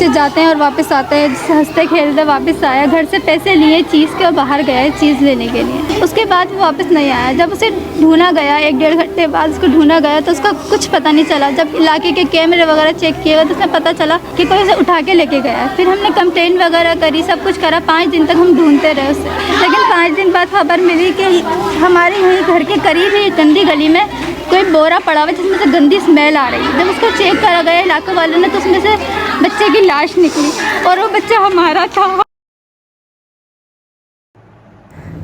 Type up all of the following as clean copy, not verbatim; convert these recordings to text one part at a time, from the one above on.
से जाते हैं और वापस आते हैं, हंसते खेलते वापस आया, घर से पैसे लिए चीज़ के और बाहर गया है चीज़ लेने के लिए। उसके बाद वो वापस नहीं आया। जब उसे ढूंढा गया 1-1.5 घंटे बाद उसको ढूंढा गया तो उसका कुछ पता नहीं चला। जब इलाके के कैमरे वगैरह चेक किए तो उसमें पता चला कि कोई उसे उठा के लेके गया है। फिर हमने कंप्लेंट वगैरह करी, सब कुछ करा। 5 दिन तक हम ढूंढते रहे उसे, लेकिन 5 दिन बाद खबर मिली कि हमारे यहीं घर के करीब ही गंदी गली में कोई बोरा पड़ा हुआ जिसमें से गंदी स्मेल आ रही है। जब उसको चेक करा गया इलाके वालों ने तो उसमें से बच्चे की लाश निकली और वो बच्चा हमारा था।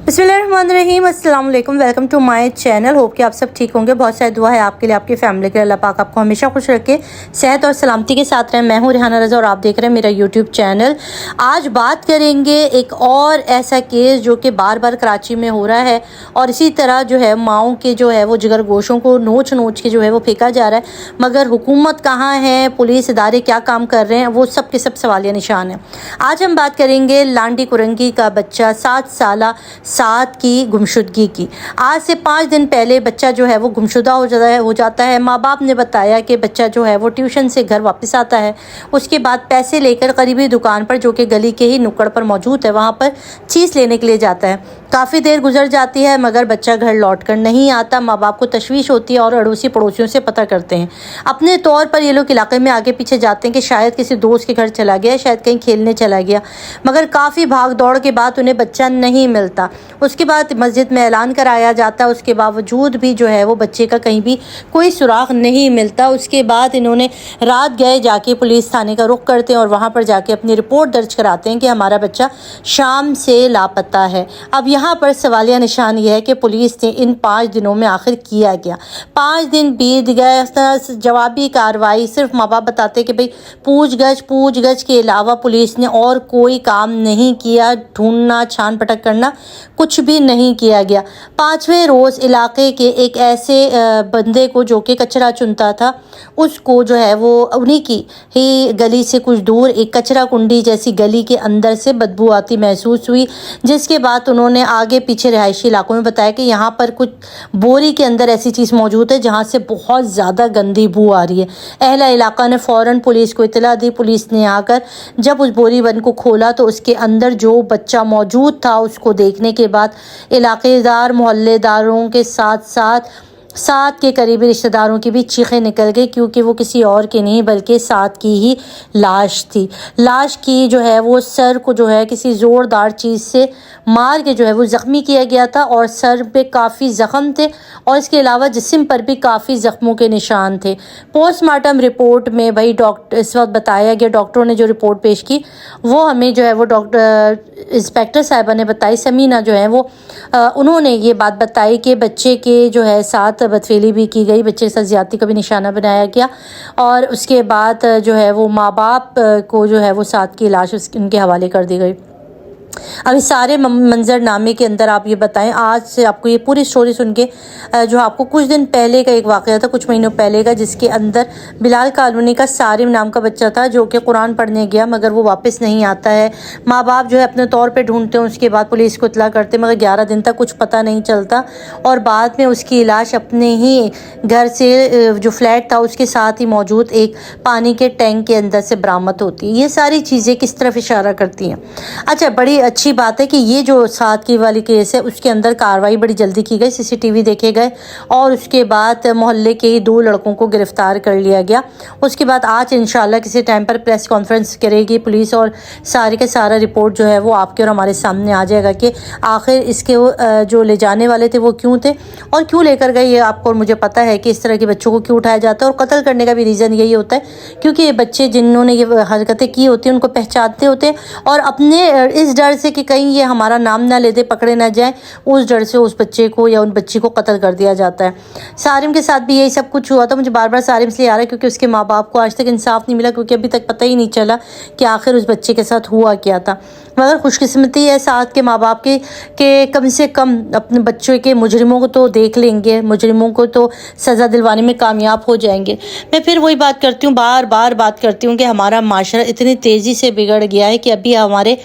बिस्मिल्लाहिर्रहमानिर्रहीम, अस्सलाम वालेकुम, welcome to my channel. Hope कि आप सब ठीक होंगे। बहुत सारी दुआ है आपके लिए, आपकी फैमिली के लिए। अल्लाह पाक आपको हमेशा खुश रखे, सेहत और सलामती के साथ रहें। मैं हूँ रेहाना रज़ा और आप देख रहे हैं मेरा यूट्यूब चैनल। आज बात करेंगे एक और ऐसा केस जो कि बार बार कराची में हो रहा है और इसी तरह जो है माओं के जो है वो जिगर गोशों को नोच नोच के जो है वो फेंका जा रहा है। मगर हुकूमत कहाँ है, पुलिस इदारे क्या काम कर रहे हैं, वो सब के सब सवालिया निशान है। आज हम बात करेंगे लांडी कुरंगी का बच्चा 7 साल साथ की गुमशुदगी की। आज से 5 दिन पहले बच्चा जो है वो गुमशुदा हो जाता है। माँ बाप ने बताया कि बच्चा जो है वो ट्यूशन से घर वापस आता है, उसके बाद पैसे लेकर करीबी दुकान पर जो कि गली के ही नुक्कड़ पर मौजूद है वहाँ पर चीज़ लेने के लिए जाता है। काफ़ी देर गुजर जाती है मगर बच्चा घर लौट कर नहीं आता। माँ बाप को तशवीश होती है और अड़ोसी पड़ोसियों से पता करते हैं। अपने तौर पर ये लोग इलाके में आगे पीछे जाते हैं कि शायद किसी दोस्त के घर चला गया, शायद कहीं खेलने चला गया, मगर काफ़ी भाग दौड़ के बाद उन्हें बच्चा नहीं मिलता। उसके बाद मस्जिद में ऐलान कराया जाता है, उसके बावजूद भी जो है वो बच्चे का कहीं भी कोई सुराग नहीं मिलता। उसके बाद इन्होंने रात गए जाके पुलिस थाने का रुख करते हैं और वहाँ पर जाके अपनी रिपोर्ट दर्ज कराते हैं कि हमारा बच्चा शाम से लापता है। अब यहाँ पर सवालिया निशान ये है कि पुलिस ने इन 5 दिनों में आखिर किया गया। 5 दिन बीत गए, जवाबी कार्रवाई सिर्फ माँ बाप बताते कि भाई पूछ-गछ के अलावा पुलिस ने और कोई काम नहीं किया। ढूंढना, छान पटक करना कुछ भी नहीं किया गया। 5वें रोज़ इलाके के एक ऐसे बंदे को जो कि कचरा चुनता था, उसको जो है वो उन्हीं की ही गली से कुछ दूर एक कचरा कुंडी जैसी गली के अंदर से बदबू आती महसूस हुई, जिसके बाद उन्होंने आगे पीछे रिहायशी इलाकों में बताया कि यहाँ पर कुछ बोरी के अंदर ऐसी चीज़ मौजूद है जहाँ से बहुत ज़्यादा गंदी बू आ रही है। अहला इलाका ने फ़ौरन पुलिस को इतला दी। पुलिस ने आकर जब उस बोरी बंद को खोला तो उसके अंदर जो बच्चा मौजूद था उसको देखने के बाद इलाकेदार मोहल्लेदारों के साथ के करीबी रिश्तेदारों की भी चीखें निकल गई, क्योंकि वो किसी और की नहीं बल्कि साथ की ही लाश थी। लाश की जो है वो सर को जो है किसी ज़ोरदार चीज़ से मार के जो है वो ज़ख्मी किया गया था और सर पे काफ़ी ज़ख्म थे और इसके अलावा जिस्म पर भी काफ़ी ज़ख्मों के निशान थे। पोस्टमार्टम रिपोर्ट में भाई डॉक्टर इस वक्त बताया गया, डॉक्टरों ने जो रिपोर्ट पेश की वो हमें जो है वो डॉक्टर इंस्पेक्टर साहिबा ने बताई, समीना जो है वो उन्होंने ये बात बताई कि बच्चे के जो है साथ बदफेली भी की गई, बच्चे के साथ ज़्यादती का भी निशाना बनाया गया और उसके बाद जो है वो माँ बाप को जो है वो साथ की लाश उनके हवाले कर दी गई। अब इस सारे मंजरनामे के अंदर आप ये बताएं, आज से आपको ये पूरी स्टोरी सुन के जो आपको कुछ दिन पहले का एक वाक़या था, कुछ महीनों पहले का, जिसके अंदर बिलाल कॉलोनी का सारिम नाम का बच्चा था जो कि कुरान पढ़ने गया मगर वो वापस नहीं आता है। माँ बाप जो है अपने तौर पे ढूंढते हैं, उसके बाद पुलिस को इतला करते मगर 11 दिन तक कुछ पता नहीं चलता और बाद में उसकी लाश अपने ही घर से जो फ्लैट था उसके साथ ही मौजूद एक पानी के टैंक के अंदर से बरामद होती है। ये सारी चीज़ें किस तरफ इशारा करती हैं? अच्छा, बड़ी अच्छी बात है कि ये जो साथ की वाली केस है उसके अंदर कार्रवाई बड़ी जल्दी की गई, CCTV देखे गए और उसके बाद मोहल्ले के ही 2 लड़कों को गिरफ्तार कर लिया गया। उसके बाद आज इंशाल्लाह किसी टाइम पर प्रेस कॉन्फ्रेंस करेगी पुलिस और सारे का सारा रिपोर्ट जो है वो आपके और हमारे सामने आ जाएगा कि आखिर इसके जो ले जाने वाले थे वो क्यों थे और क्यों लेकर गए। ये आपको और मुझे पता है कि इस तरह के बच्चों को क्यों उठाया जाता है और कत्ल करने का भी रीज़न यही होता है क्योंकि ये बच्चे जिन्होंने ये हरकतें की होती हैं उनको पहचानते होते हैं और अपने इस डर से कि कहीं ये हमारा नाम ना ले दे, पकड़े ना जाए, उस डर से उस बच्चे को या उन बच्ची को कत्ल कर दिया जाता है। सारिम के साथ भी यही सब कुछ हुआ था। मुझे बार बार सारिम इसलिए आ रहा है क्योंकि उसके माँ बाप को आज तक इंसाफ नहीं मिला, क्योंकि अभी तक पता ही नहीं चला कि आखिर उस बच्चे के साथ हुआ क्या था। मगर खुशकिस्मती है साथ के माँ बाप के कम से कम अपने बच्चों के मुजरिमों को तो देख लेंगे, मुजरिमों को तो सज़ा दिलवाने में कामयाब हो जाएंगे। मैं फिर वही बात करती हूँ, बार बार बात करती हूँ कि हमारा माशरा इतनी तेज़ी से बिगड़ गया है कि अभी हमारे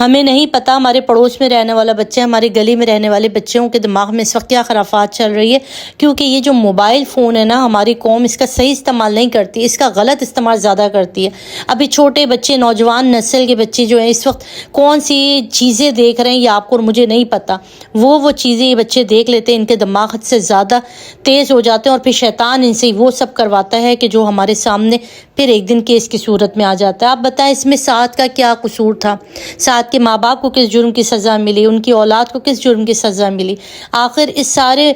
ہمیں نہیں پتہ ہمارے پڑوس میں رہنے والا بچہ، ہماری گلی میں رہنے والے بچوں کے دماغ میں اس وقت کیا خرافات چل رہی ہے، کیونکہ یہ جو موبائل فون ہے نا، ہماری قوم اس کا صحیح استعمال نہیں کرتی، اس کا غلط استعمال زیادہ کرتی ہے۔ ابھی چھوٹے بچے، نوجوان نسل کے بچے جو ہیں اس وقت کون سی چیزیں دیکھ رہے ہیں یہ آپ کو اور مجھے نہیں پتہ، وہ چیزیں یہ بچے دیکھ لیتے ہیں، ان کے دماغ حد سے زیادہ تیز ہو جاتے ہیں، اور پھر شیطان ان سے وہ سب کرواتا ہے کہ جو ہمارے سامنے پھر ایک دن کیس کی صورت میں آ جاتا ہے۔ آپ بتائیں اس میں سعد کا کیا قصور تھا؟ سعد کے ماں باپ کو کس جرم کی سزا ملی؟ ان کی اولاد کو کس جرم کی سزا ملی؟ آخر اس سارے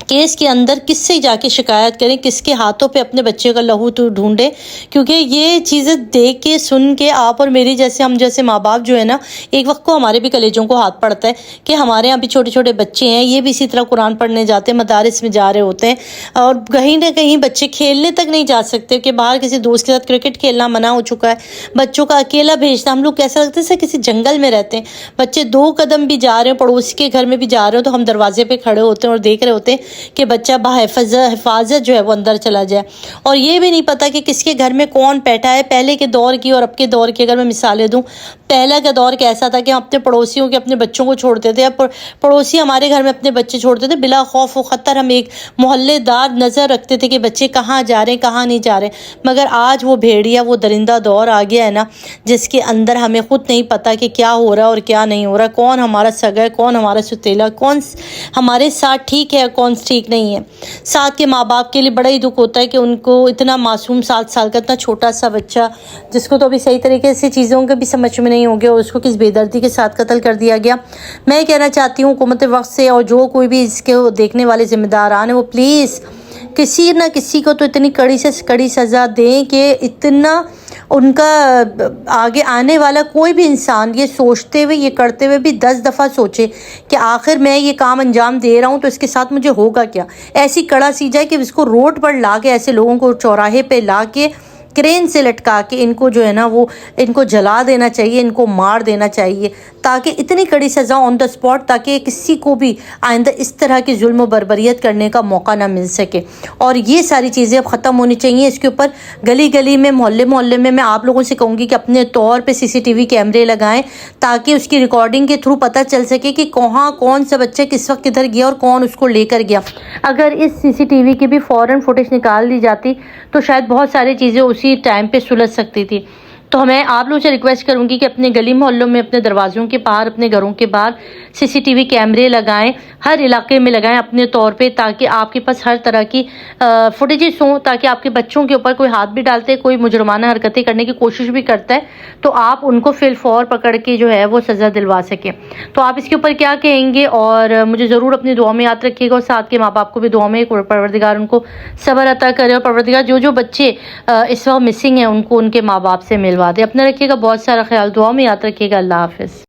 کیس کے اندر کس سے جا کے شکایت کریں، کس کے ہاتھوں پہ اپنے بچے کا لہو تو ڈھونڈیں؟ کیونکہ یہ چیزیں دیکھ کے سن کے آپ اور میری جیسے ہم جیسے ماں باپ جو ہے نا، ایک وقت کو ہمارے بھی کلیجوں کو ہاتھ پڑتا ہے کہ ہمارے یہاں بھی چھوٹے چھوٹے بچے ہیں، یہ بھی اسی طرح قرآن پڑھنے جاتے ہیں، مدارس میں جا رہے ہوتے ہیں، اور کہیں نہ کہیں بچے کھیلنے تک نہیں جا سکتے کہ باہر کسی دوست کے ساتھ کرکٹ کھیلنا منع ہو چکا ہے، بچوں کا اکیلا بھیجنا، ہم لوگ کیسا لگتا ہے جیسے کسی جنگل میں رہتے ہیں، بچے 2 قدم بھی جا رہے ہیں، پڑوسی کے گھر میں بھی جا رہے ہو تو ہم دروازے پہ کھڑے ہوتے ہیں اور دیکھ رہے ہوتے ہیں کہ بچہ حفاظت جو ہے وہ اندر چلا جائے، اور یہ بھی نہیں پتا کہ کس کے گھر میں کون بیٹھا ہے۔ پہلے کے دور کی اور اب کے دور کی اگر میں مثالیں دوں، پہلا کا دور کیسا تھا کہ ہم اپنے پڑوسیوں کے اپنے بچوں کو چھوڑتے تھے، اب پڑوسی ہمارے گھر میں اپنے بچے چھوڑتے تھے، بلا خوف و خطر ہم ایک محلے دار نظر رکھتے تھے کہ بچے کہاں جا رہے ہیں کہاں نہیں جا رہے ہیں۔ مگر آج وہ بھیڑیا، وہ درندہ دور آ گیا ہے نا، جس کے اندر ہمیں خود نہیں پتا کہ کیا ہو رہا ہے اور کیا نہیں ہو رہا، کون ہمارا سگا ہے، کون ہمارا ستیلا، کون ہمارے ساتھ ٹھیک ہے، کون ٹھیک نہیں ہے۔ سعد کے ماں باپ کے لیے بڑا ہی دکھ ہوتا ہے کہ ان کو اتنا معصوم 7 سال کا اتنا چھوٹا سا بچہ، جس کو تو ابھی صحیح طریقے سے چیزوں کے بھی سمجھ میں نہیں ہو گیا، اور اس کو کس بے دردی کے ساتھ قتل کر دیا گیا۔ میں کہنا چاہتی ہوں حکومت وقت سے، اور جو کوئی بھی اس کے دیکھنے والے ذمہ داران ہیں، وہ پلیز کسی نہ کسی کو تو اتنی کڑی سے کڑی سزا دیں کہ اتنا ان کا آگے آنے والا کوئی بھی انسان یہ سوچتے ہوئے، یہ کرتے ہوئے بھی 10 دفعہ سوچے کہ آخر میں یہ کام انجام دے رہا ہوں تو اس کے ساتھ مجھے ہوگا کیا۔ ایسی کڑا سی جائے کہ اس کو روڈ پر لا کے، ایسے لوگوں کو چوراہے پہ لا کے کرین سے لٹکا کے ان کو جو ہے نا وہ ان کو جلا دینا چاہیے، ان کو مار دینا چاہیے، تاکہ اتنی کڑی سزا آن دا اسپاٹ، تاکہ کسی کو بھی آئندہ اس طرح کی ظلم و بربریت کرنے کا موقع نہ مل سکے۔ اور یہ ساری چیزیں اب ختم ہونی چاہیے۔ اس کے اوپر گلی گلی میں، محلے محلے میں آپ لوگوں سے کہوں گی کہ اپنے طور پہ CCTV کیمرے لگائیں، تاکہ اس کی ریکارڈنگ کے تھرو پتہ چل سکے کہ کہاں کون سا بچہ کس وقت کدھر گیا اور کون اس کو لے کر گیا۔ اگر اس CCTV کی بھی فوراً فوٹیج نکال دی جاتی تو شاید بہت ساری چیزیں اسی ٹائم پہ سلجھ سکتی تھی۔ تو میں آپ لوگوں سے ریکویسٹ کروں گی کہ اپنے گلی محلوں میں، اپنے دروازوں کے باہر، اپنے گھروں کے باہر CCTV کیمرے لگائیں، ہر علاقے میں لگائیں اپنے طور پہ، تاکہ آپ کے پاس ہر طرح کی فوٹیجز ہوں، تاکہ آپ کے بچوں کے اوپر کوئی ہاتھ بھی ڈالتے ہے، کوئی مجرمانہ حرکتیں کرنے کی کوشش بھی کرتا ہے تو آپ ان کو فی الفور پکڑ کے جو ہے وہ سزا دلوا سکیں۔ تو آپ اس کے اوپر کیا کہیں گے؟ اور مجھے ضرور اپنی دعا میں یاد رکھیے گا، اور ساتھ کے ماں باپ کو بھی دعا میں، پروردگار ان کو صبر عطا کرے، اور پروردگار جو بچے اس وقت مسنگ ہیں ان کو ان کے ماں باپ سے ملوا دے۔ اپنا رکھیے گا بہت سارا خیال، دعا میں یاد رکھیے گا۔ اللہ حافظ۔